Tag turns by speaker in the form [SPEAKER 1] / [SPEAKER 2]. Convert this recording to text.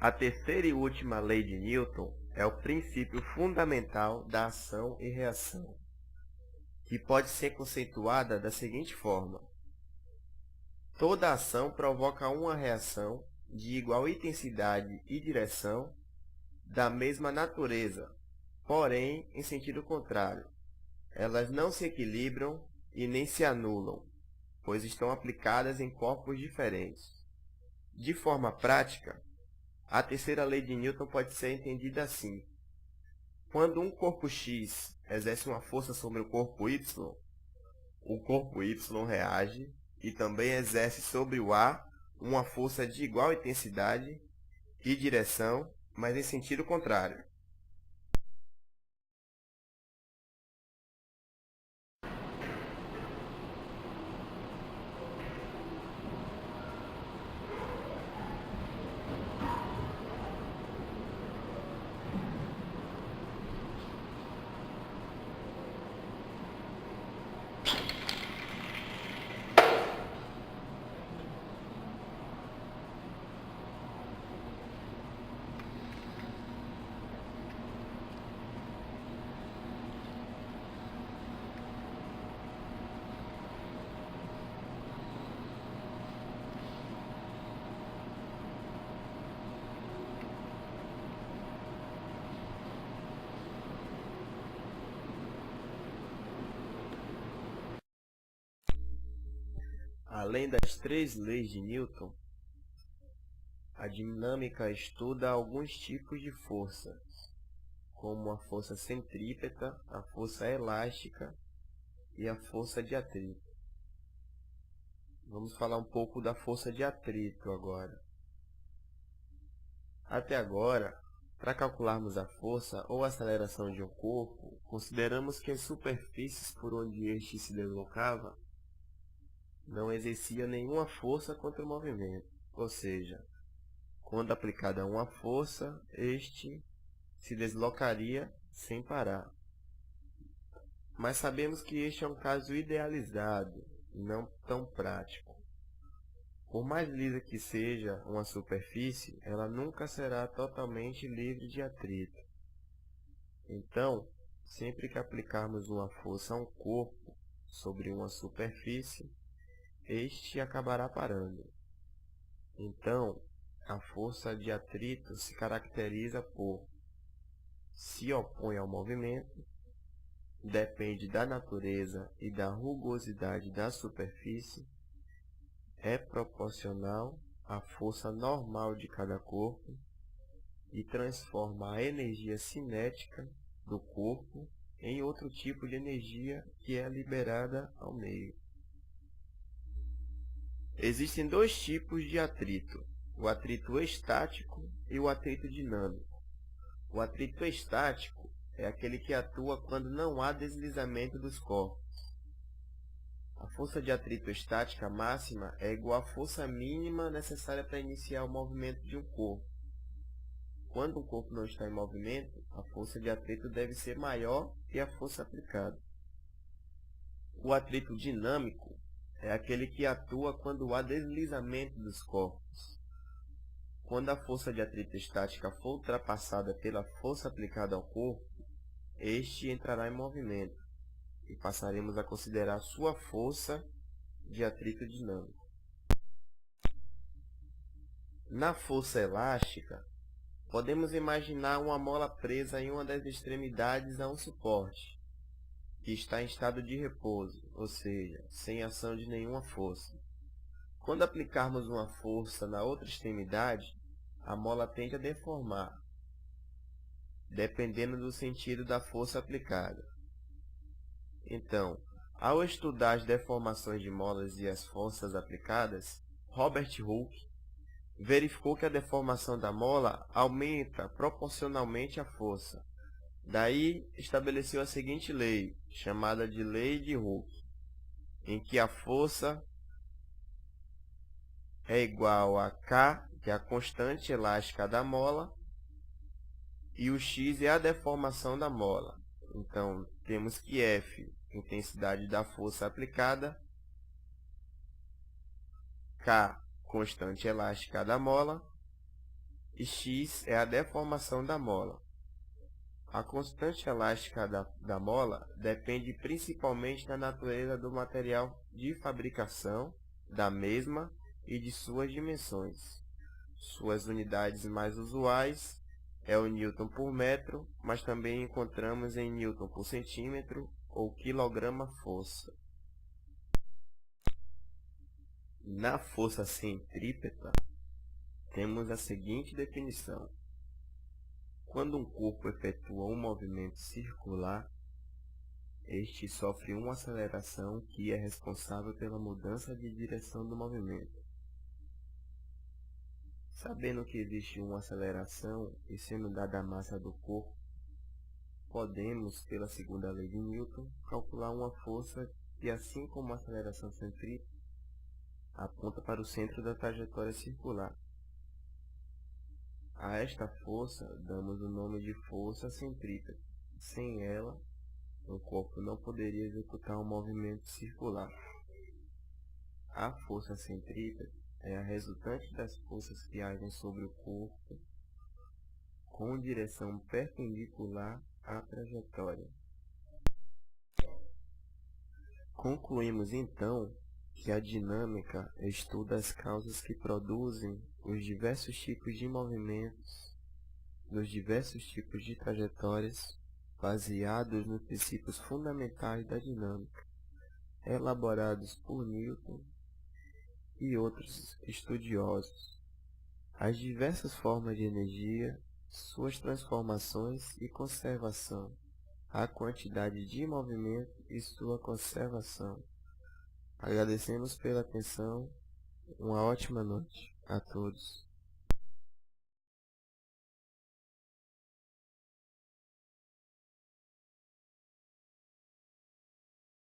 [SPEAKER 1] A terceira e última lei de Newton é o princípio fundamental da ação e reação, que pode ser conceituada da seguinte forma: toda ação provoca uma reação de igual intensidade e direção, da mesma natureza, porém em sentido contrário. Elas não se equilibram e nem se anulam, pois estão aplicadas em corpos diferentes. De forma prática, a terceira lei de Newton pode ser entendida assim: quando um corpo X exerce uma força sobre o corpo Y reage e também exerce sobre o A uma força de igual intensidade e direção, mas em sentido contrário. Além das três leis de Newton, a dinâmica estuda alguns tipos de força, como a força centrípeta, a força elástica e a força de atrito. Vamos falar um pouco da força de atrito agora. Até agora, para calcularmos a força ou aceleração de um corpo, consideramos que as superfícies por onde este se deslocava não exercia nenhuma força contra o movimento, ou seja, quando aplicada uma força, este se deslocaria sem parar. Mas sabemos que este é um caso idealizado, não tão prático. Por mais lisa que seja uma superfície, ela nunca será totalmente livre de atrito. Então, sempre que aplicarmos uma força a um corpo sobre uma superfície, este acabará parando. Então, a força de atrito se caracteriza por se opõe ao movimento, depende da natureza e da rugosidade da superfície, é proporcional à força normal de cada corpo e transforma a energia cinética do corpo em outro tipo de energia que é liberada ao meio. Existem dois tipos de atrito: o atrito estático e o atrito dinâmico. O atrito estático é aquele que atua quando não há deslizamento dos corpos. A força de atrito estática máxima é igual à força mínima necessária para iniciar o movimento de um corpo. Quando um corpo não está em movimento, a força de atrito deve ser maior que a força aplicada. O atrito dinâmico é aquele que atua quando há deslizamento dos corpos. Quando a força de atrito estática for ultrapassada pela força aplicada ao corpo, este entrará em movimento e passaremos a considerar sua força de atrito dinâmico. Na força elástica, podemos imaginar uma mola presa em uma das extremidades a um suporte, que está em estado de repouso, ou seja, sem ação de nenhuma força. Quando aplicarmos uma força na outra extremidade, a mola tende a deformar, dependendo do sentido da força aplicada. Então, ao estudar as deformações de molas e as forças aplicadas, Robert Hooke verificou que a deformação da mola aumenta proporcionalmente à força. Daí, estabeleceu a seguinte lei, chamada de Lei de Hooke, em que a força é igual a K, que é a constante elástica da mola, e o x é a deformação da mola. Então, temos que F, intensidade da força aplicada, K, constante elástica da mola, e x é a deformação da mola. A constante elástica da mola depende principalmente da natureza do material de fabricação da mesma e de suas dimensões. Suas unidades mais usuais é o newton por metro, mas também encontramos em newton por centímetro ou quilograma-força. Na força centrípeta, temos a seguinte definição. Quando um corpo efetua um movimento circular, este sofre uma aceleração que é responsável pela mudança de direção do movimento. Sabendo que existe uma aceleração e sendo dada a massa do corpo, podemos, pela segunda lei de Newton, calcular uma força que, assim como a aceleração centrípeta, aponta para o centro da trajetória circular. A esta força damos o nome de força centrípeta. Sem ela, o corpo não poderia executar um movimento circular. A força centrípeta é a resultante das forças que agem sobre o corpo com direção perpendicular à trajetória. Concluímos então que a dinâmica estuda as causas que produzem os diversos tipos de movimentos nos diversos tipos de trajetórias baseados nos princípios fundamentais da dinâmica, elaborados por Newton e outros estudiosos. As diversas formas de energia, suas transformações e conservação, a quantidade de movimento e sua conservação. Agradecemos pela atenção. Uma ótima noite a todos.